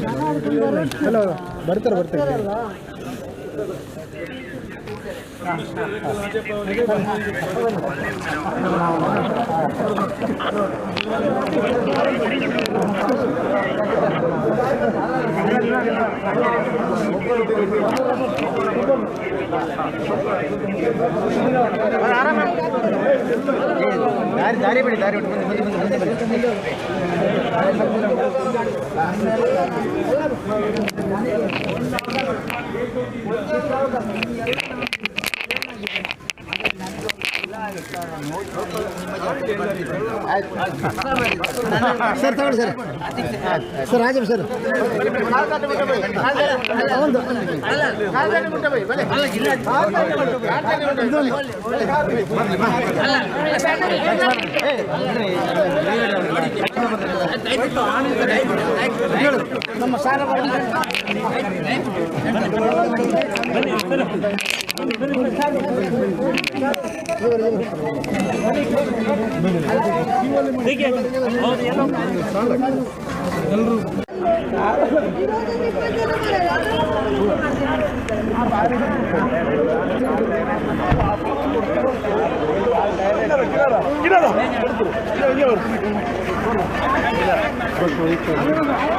hello ಬರ್ತಾರೆ ದಾರಿ ಬಿಡಿ ದಾರಿ ಬಿಟ್ಟು ಮುಂದೆ ಸರ್ ತಗೊಳ್ಳಿ ಸರ್ ರಾಜೀವ್ ಸರ್ ನಮ್ಮ ಸಾಲ ಎಲ್ಲರೂ